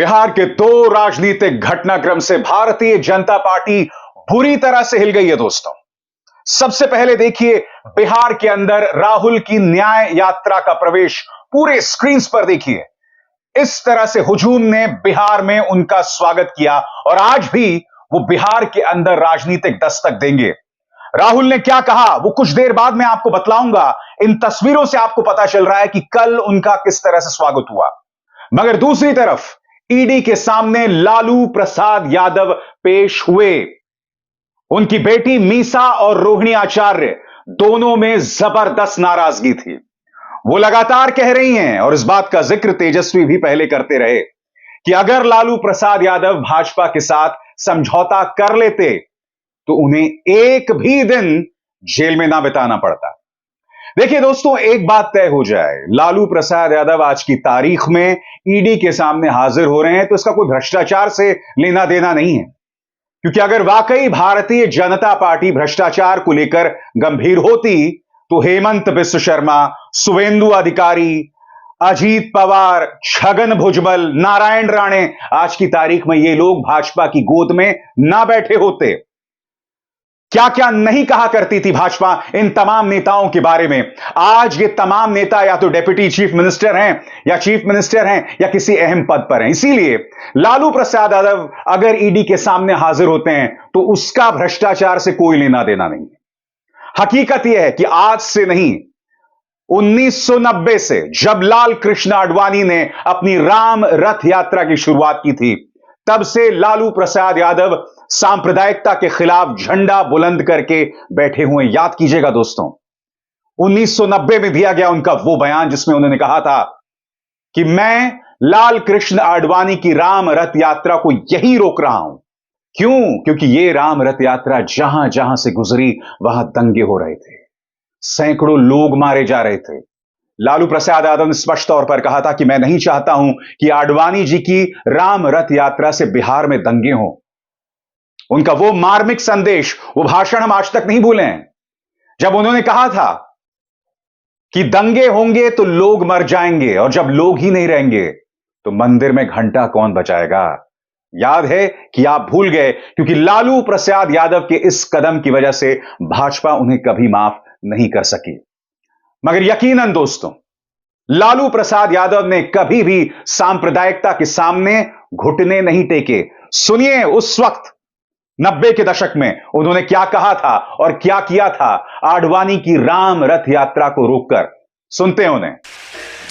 बिहार के दो राजनीतिक घटनाक्रम से भारतीय जनता पार्टी बुरी तरह से हिल गई है दोस्तों। सबसे पहले देखिए बिहार के अंदर राहुल की न्याय यात्रा का प्रवेश पूरे स्क्रीन पर देखिए। इस तरह से हुजूम ने बिहार में उनका स्वागत किया और आज भी वो बिहार के अंदर राजनीतिक दस्तक देंगे। राहुल ने क्या कहा वो कुछ देर बाद मैं आपको बतलाऊंगा। इन तस्वीरों से आपको पता चल रहा है कि कल उनका किस तरह से स्वागत हुआ। मगर दूसरी तरफ ईडी के सामने लालू प्रसाद यादव पेश हुए। उनकी बेटी मीसा और रोहिणी आचार्य दोनों में जबरदस्त नाराजगी थी। वो लगातार कह रही हैं और इस बात का जिक्र तेजस्वी भी पहले करते रहे कि अगर लालू प्रसाद यादव भाजपा के साथ समझौता कर लेते तो उन्हें एक भी दिन जेल में ना बिताना पड़ता। देखिए दोस्तों, एक बात तय हो जाए, लालू प्रसाद यादव आज की तारीख में ईडी के सामने हाजिर हो रहे हैं तो इसका कोई भ्रष्टाचार से लेना देना नहीं है। क्योंकि अगर वाकई भारतीय जनता पार्टी भ्रष्टाचार को लेकर गंभीर होती तो हेमंत बिस्व शर्मा, शुवेंदु अधिकारी, अजीत पवार, छगन भुजबल, नारायण राणे, आज की तारीख में ये लोग भाजपा की गोद में ना बैठे होते। क्या क्या नहीं कहा करती थी भाजपा इन तमाम नेताओं के बारे में। आज ये तमाम नेता या तो डिप्टी चीफ मिनिस्टर हैं या चीफ मिनिस्टर हैं या किसी अहम पद पर हैं। इसीलिए लालू प्रसाद यादव अगर ईडी के सामने हाजिर होते हैं तो उसका भ्रष्टाचार से कोई लेना देना नहीं है। हकीकत यह है कि आज से नहीं, 1990 से जब लाल कृष्ण आडवाणी ने अपनी राम रथ यात्रा की शुरुआत की थी, तब से लालू प्रसाद यादव सांप्रदायिकता के खिलाफ झंडा बुलंद करके बैठे हुए। याद कीजिएगा दोस्तों, 1990 में दिया गया उनका वो बयान जिसमें उन्होंने कहा था कि मैं लाल कृष्ण आडवाणी की राम रथ यात्रा को यही रोक रहा हूं। क्यों? क्योंकि ये राम रथ यात्रा जहां जहां से गुजरी वहां दंगे हो रहे थे, सैकड़ों लोग मारे जा रहे थे। लालू प्रसाद यादव ने स्पष्ट तौर पर कहा था कि मैं नहीं चाहता हूं कि आडवाणी जी की राम रथ यात्रा से बिहार में दंगे हों। उनका वो मार्मिक संदेश, वो भाषण हम आज तक नहीं भूले हैं, जब उन्होंने कहा था कि दंगे होंगे तो लोग मर जाएंगे और जब लोग ही नहीं रहेंगे तो मंदिर में घंटा कौन बजाएगा। याद है कि आप भूल गए, क्योंकि लालू प्रसाद यादव के इस कदम की वजह से भाजपा उन्हें कभी माफ नहीं कर सकी। मगर यकीनन दोस्तों, लालू प्रसाद यादव ने कभी भी सांप्रदायिकता के सामने घुटने नहीं टेके। सुनिए उस वक्त 90 के दशक में उन्होंने क्या कहा था और क्या किया था आडवाणी की राम रथ यात्रा को रोककर। सुनते हैं उन्हें।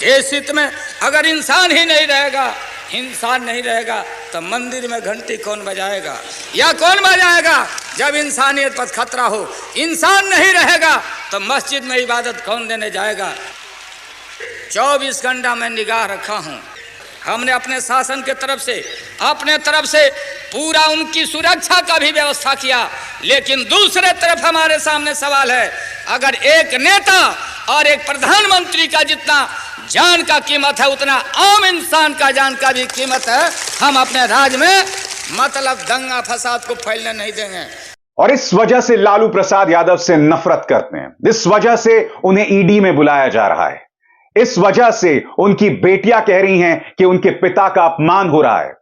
देश हित में अगर इंसान ही नहीं रहेगा, इंसान नहीं रहेगा तो मंदिर में घंटी कौन बजाएगा या कौन बजाएगा? जब इंसानियत पर खतरा हो, इंसान नहीं रहेगा तो मस्जिद में इबादत कौन देने जाएगा? 24 घंटा मैं निगाह रखा हूं। हमने अपने शासन के अपने तरफ से पूरा उनकी सुरक्षा का भी व्यवस्था किया, लेकिन दूसरे तरफ हमारे सामने सवाल है, अगर एक नेता और एक प्रधानमंत्री का जितना जान का कीमत है उतना आम इंसान का जान का भी कीमत है। हम अपने राज्य में मतलब दंगा फसाद को फैलने नहीं देंगे। और इस वजह से लालू प्रसाद यादव से नफरत करते हैं, इस वजह से उन्हें ईडी में बुलाया जा रहा है, इस वजह से उनकी बेटियां कह रही हैं कि उनके पिता का अपमान हो रहा है।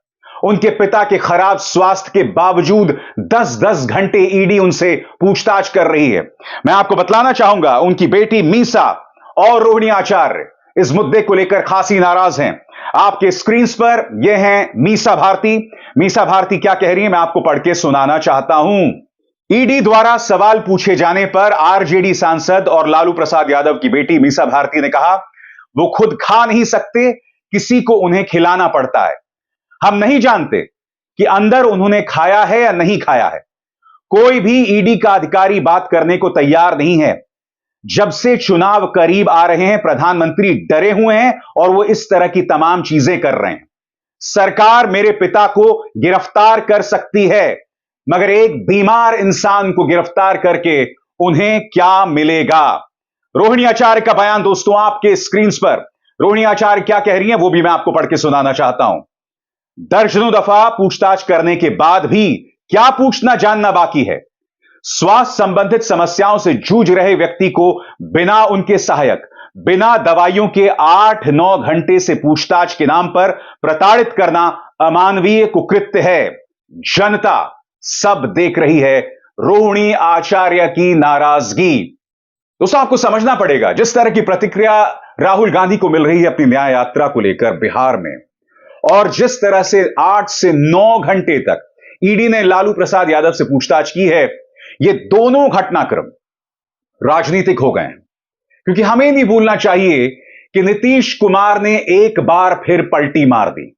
उनके पिता के खराब स्वास्थ्य के बावजूद 10-10 घंटे ईडी उनसे पूछताछ कर रही है। मैं आपको बतलाना चाहूंगा, उनकी बेटी मीसा और रोहिणी आचार्य इस मुद्दे को लेकर खासी नाराज हैं। आपके स्क्रीन पर यह हैं मीसा भारती। मीसा भारती क्या कह रही है मैं आपको पढ़ के सुनाना चाहता हूं। ईडी द्वारा सवाल पूछे जाने पर आरजेडी सांसद और लालू प्रसाद यादव की बेटी मीसा भारती ने कहा वो खुद खा नहीं सकते, किसी को उन्हें खिलाना पड़ता है। हम नहीं जानते कि अंदर उन्होंने खाया है या नहीं खाया है। कोई भी ईडी का अधिकारी बात करने को तैयार नहीं है। जब से चुनाव करीब आ रहे हैं प्रधानमंत्री डरे हुए हैं और वो इस तरह की तमाम चीजें कर रहे हैं। सरकार मेरे पिता को गिरफ्तार कर सकती है, मगर एक बीमार इंसान को गिरफ्तार करके उन्हें क्या मिलेगा? रोहिणी आचार्य का बयान दोस्तों आपके स्क्रीन पर। रोहिणी आचार्य क्या कह रही हैं वो भी मैं आपको पढ़ के सुनाना चाहता हूं। दर्जनों दफा पूछताछ करने के बाद भी क्या पूछना जानना बाकी है? स्वास्थ्य संबंधित समस्याओं से जूझ रहे व्यक्ति को बिना उनके सहायक, बिना दवाइयों के 8-9 घंटे से पूछताछ के नाम पर प्रताड़ित करना अमानवीय कुकृत्य है। जनता सब देख रही है। रोहिणी आचार्य की नाराजगी। दोस्तों, आपको समझना पड़ेगा, जिस तरह की प्रतिक्रिया राहुल गांधी को मिल रही है अपनी न्याय यात्रा को लेकर बिहार में, और जिस तरह से 8 से 9 घंटे तक ईडी ने लालू प्रसाद यादव से पूछताछ की है, ये दोनों घटनाक्रम राजनीतिक हो गए हैं। क्योंकि हमें नहीं भूलना चाहिए कि नीतीश कुमार ने एक बार फिर पलटी मार दी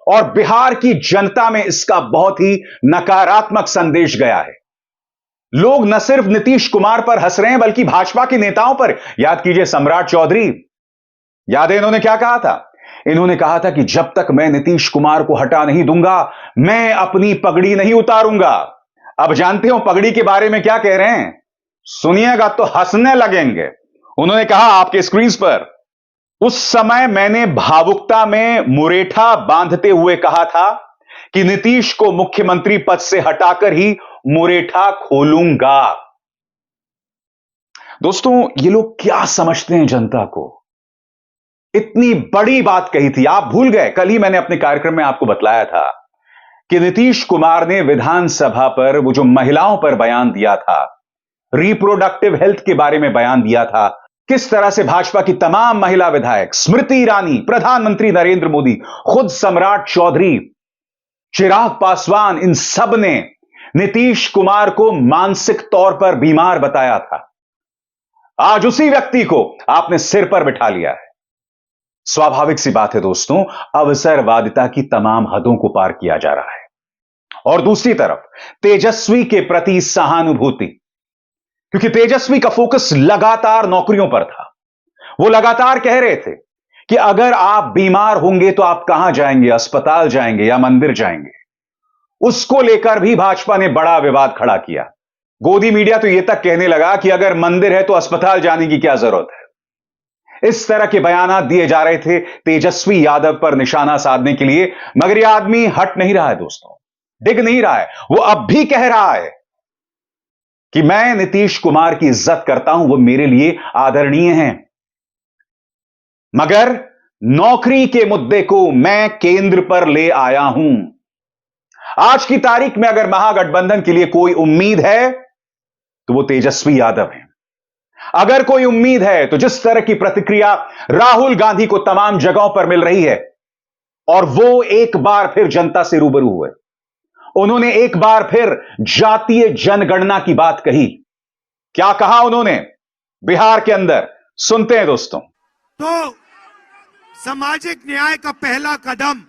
और बिहार की जनता में इसका बहुत ही नकारात्मक संदेश गया है। लोग न सिर्फ नीतीश कुमार पर हंस रहे हैं, बल्कि भाजपा के नेताओं पर। याद कीजिए सम्राट चौधरी, याद है इन्होंने क्या कहा था? इन्होंने कहा था कि जब तक मैं नीतीश कुमार को हटा नहीं दूंगा, मैं अपनी पगड़ी नहीं उतारूंगा। अब जानते हो पगड़ी के बारे में क्या कह रहे हैं? सुनिएगा तो हंसने लगेंगे। उन्होंने कहा आपके स्क्रीन पर, उस समय मैंने भावुकता में मुरेठा बांधते हुए कहा था कि नीतीश को मुख्यमंत्री पद से हटाकर ही मुरेठा खोलूंगा। दोस्तों, ये लोग क्या समझते हैं जनता को? इतनी बड़ी बात कही थी, आप भूल गए? कल ही मैंने अपने कार्यक्रम में आपको बतलाया था कि नीतीश कुमार ने विधानसभा पर वो जो महिलाओं पर बयान दिया था, रिप्रोडक्टिव हेल्थ के बारे में बयान दिया था, किस तरह से भाजपा की तमाम महिला विधायक, स्मृति ईरानी, प्रधानमंत्री नरेंद्र मोदी, खुद सम्राट चौधरी, चिराग पासवान, इन सब ने नीतीश कुमार को मानसिक तौर पर बीमार बताया था। आज उसी व्यक्ति को आपने सिर पर बिठा लिया है। स्वाभाविक सी बात है दोस्तों, अवसरवादिता की तमाम हदों को पार किया जा रहा है। और दूसरी तरफ तेजस्वी के प्रति सहानुभूति, क्योंकि तेजस्वी का फोकस लगातार नौकरियों पर था। वो लगातार कह रहे थे कि अगर आप बीमार होंगे तो आप कहां जाएंगे, अस्पताल जाएंगे या मंदिर जाएंगे। उसको लेकर भी भाजपा ने बड़ा विवाद खड़ा किया। गोदी मीडिया तो यह तक कहने लगा कि अगर मंदिर है तो अस्पताल जाने की क्या जरूरत है। इस तरह के बयान दिए जा रहे थे तेजस्वी यादव पर निशाना साधने के लिए, मगर यह आदमी हट नहीं रहा है दोस्तों, डिग नहीं रहा है। वो अब भी कह रहा है कि मैं नीतीश कुमार की इज्जत करता हूं, वो मेरे लिए आदरणीय हैं, मगर नौकरी के मुद्दे को मैं केंद्र पर ले आया हूं। आज की तारीख में अगर महागठबंधन के लिए कोई उम्मीद है तो वो तेजस्वी यादव है। अगर कोई उम्मीद है तो जिस तरह की प्रतिक्रिया राहुल गांधी को तमाम जगहों पर मिल रही है, और वो एक बार फिर जनता से रूबरू हुए, उन्होंने एक बार फिर जातीय जनगणना की बात कही। क्या कहा उन्होंने बिहार के अंदर? सुनते हैं दोस्तों। तो सामाजिक न्याय का पहला कदम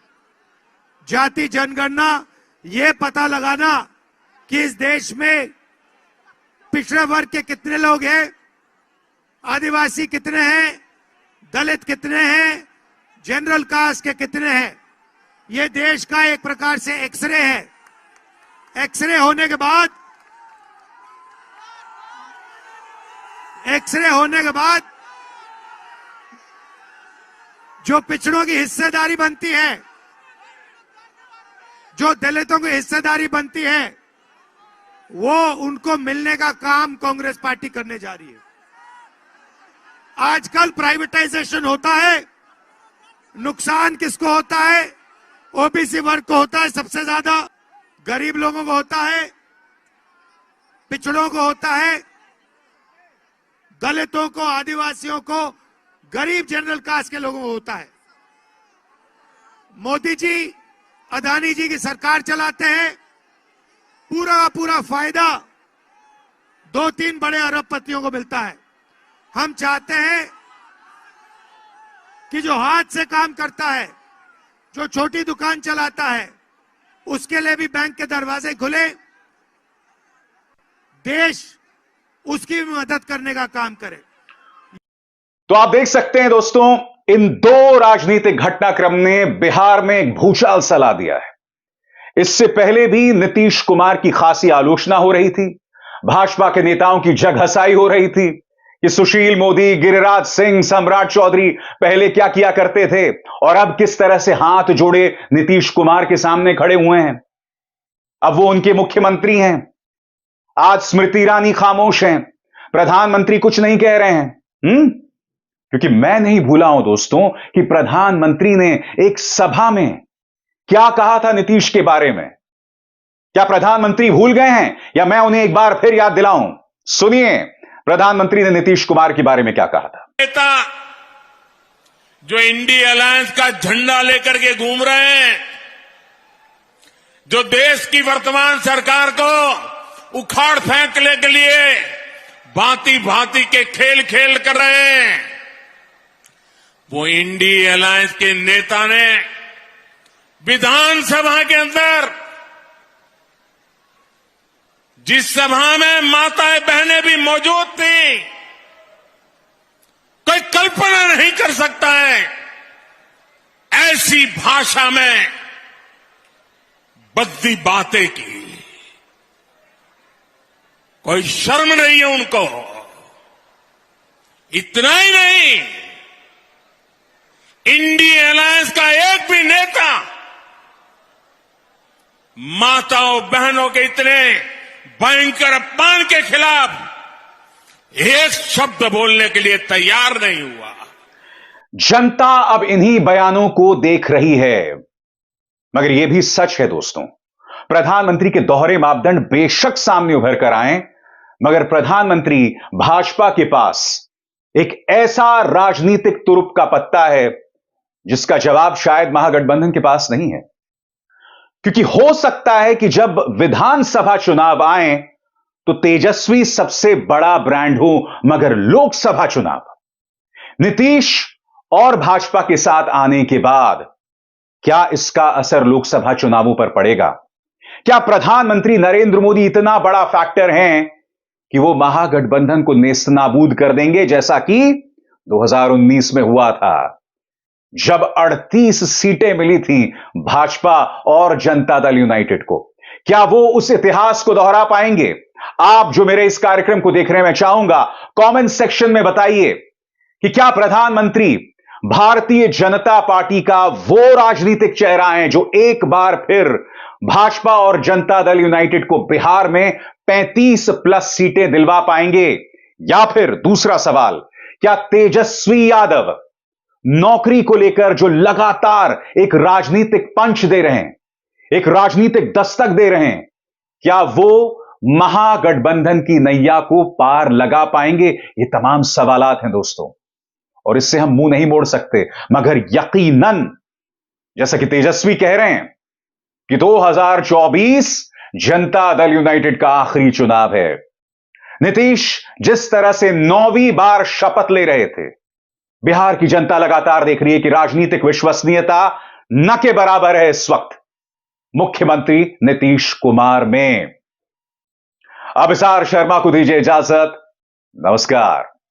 जाति जनगणना, यह पता लगाना कि इस देश में पिछड़े वर्ग के कितने लोग हैं, आदिवासी कितने हैं, दलित कितने हैं, जनरल कास्ट के कितने हैं। यह देश का एक प्रकार से एक्सरे है। एक्सरे होने के बाद जो पिछड़ों की हिस्सेदारी बनती है, जो दलितों की हिस्सेदारी बनती है, वो उनको मिलने का काम कांग्रेस पार्टी करने जा रही है। आजकल प्राइवेटाइजेशन होता है, नुकसान किसको होता है? ओबीसी वर्ग को होता है सबसे ज्यादा, गरीब लोगों को होता है, पिछड़ों को होता है, दलितों को, आदिवासियों को, गरीब जनरल कास्ट के लोगों को होता है। मोदी जी अदानी जी की सरकार चलाते हैं, पूरा का पूरा फायदा 2-3 बड़े अरबपतियों को मिलता है। हम चाहते हैं कि जो हाथ से काम करता है, जो छोटी दुकान चलाता है, उसके लिए भी बैंक के दरवाजे खुले, देश उसकी भी मदद करने का काम करे। तो आप देख सकते हैं दोस्तों, इन दो राजनीतिक घटनाक्रम ने बिहार में एक भूचाल सा ला दिया है। इससे पहले भी नीतीश कुमार की खासी आलोचना हो रही थी, भाजपा के नेताओं की जगहसाई हो रही थी कि सुशील मोदी, गिरिराज सिंह, सम्राट चौधरी पहले क्या किया करते थे और अब किस तरह से हाथ जोड़े नीतीश कुमार के सामने खड़े हुए हैं। अब वो उनके मुख्यमंत्री हैं। आज स्मृति ईरानी खामोश हैं, प्रधानमंत्री कुछ नहीं कह रहे हैं। क्योंकि मैं नहीं भूला हूं दोस्तों कि प्रधानमंत्री ने एक सभा में क्या कहा था नीतीश के बारे में? क्या प्रधानमंत्री भूल गए हैं या मैं उन्हें एक बार फिर याद दिलाऊं? सुनिए प्रधानमंत्री ने नीतीश कुमार के बारे में क्या कहा था। नेता जो इंडिया अलायंस का झंडा लेकर के घूम रहे हैं, जो देश की वर्तमान सरकार को उखाड़ फेंकने के लिए भांति भांति के खेल खेल कर रहे हैं, वो इंडिया अलायंस के नेता ने विधानसभा के अंदर, जिस सभा में माताएं बहनें भी मौजूद थी, कोई कल्पना नहीं कर सकता है ऐसी भाषा में बद्दी बातें की। कोई शर्म नहीं है उनको। इतना ही नहीं, इंडिया अलायंस का एक भी नेता माताओं बहनों के इतने भयंकर अपमान के खिलाफ एक शब्द बोलने के लिए तैयार नहीं हुआ। जनता अब इन्हीं बयानों को देख रही है। मगर यह भी सच है दोस्तों, प्रधानमंत्री के दोहरे मापदंड बेशक सामने उभर कर आए, मगर प्रधानमंत्री भाजपा के पास एक ऐसा राजनीतिक तुरुप का पत्ता है जिसका जवाब शायद महागठबंधन के पास नहीं है। क्योंकि हो सकता है कि जब विधानसभा चुनाव आए तो तेजस्वी सबसे बड़ा ब्रांड हो, मगर लोकसभा चुनाव नीतीश और भाजपा के साथ आने के बाद क्या इसका असर लोकसभा चुनावों पर पड़ेगा? क्या प्रधानमंत्री नरेंद्र मोदी इतना बड़ा फैक्टर हैं कि वो महागठबंधन को नेस्तनाबूद कर देंगे, जैसा कि 2019 में हुआ था जब 38 सीटें मिली थी भाजपा और जनता दल यूनाइटेड को? क्या वो उस इतिहास को दोहरा पाएंगे? आप जो मेरे इस कार्यक्रम को देख रहे हैं, मैं चाहूंगा कमेंट सेक्शन में बताइए कि क्या प्रधानमंत्री भारतीय जनता पार्टी का वो राजनीतिक चेहरा है जो एक बार फिर भाजपा और जनता दल यूनाइटेड को बिहार में 35 प्लस सीटें दिलवा पाएंगे? या फिर दूसरा सवाल, क्या तेजस्वी यादव नौकरी को लेकर जो लगातार एक राजनीतिक पंच दे रहे हैं, एक राजनीतिक दस्तक दे रहे हैं, क्या वो महागठबंधन की नैया को पार लगा पाएंगे? ये तमाम सवालात हैं दोस्तों, और इससे हम मुंह नहीं मोड़ सकते। मगर यकीनन जैसा कि तेजस्वी कह रहे हैं कि 2024 जनता दल यूनाइटेड का आखिरी चुनाव है। नीतीश जिस तरह से 9वीं बार शपथ ले रहे थे, बिहार की जनता लगातार देख रही है कि राजनीतिक विश्वसनीयता न के बराबर है इस वक्त मुख्यमंत्री नीतीश कुमार में। अभिसार शर्मा को दीजिए इजाजत। नमस्कार।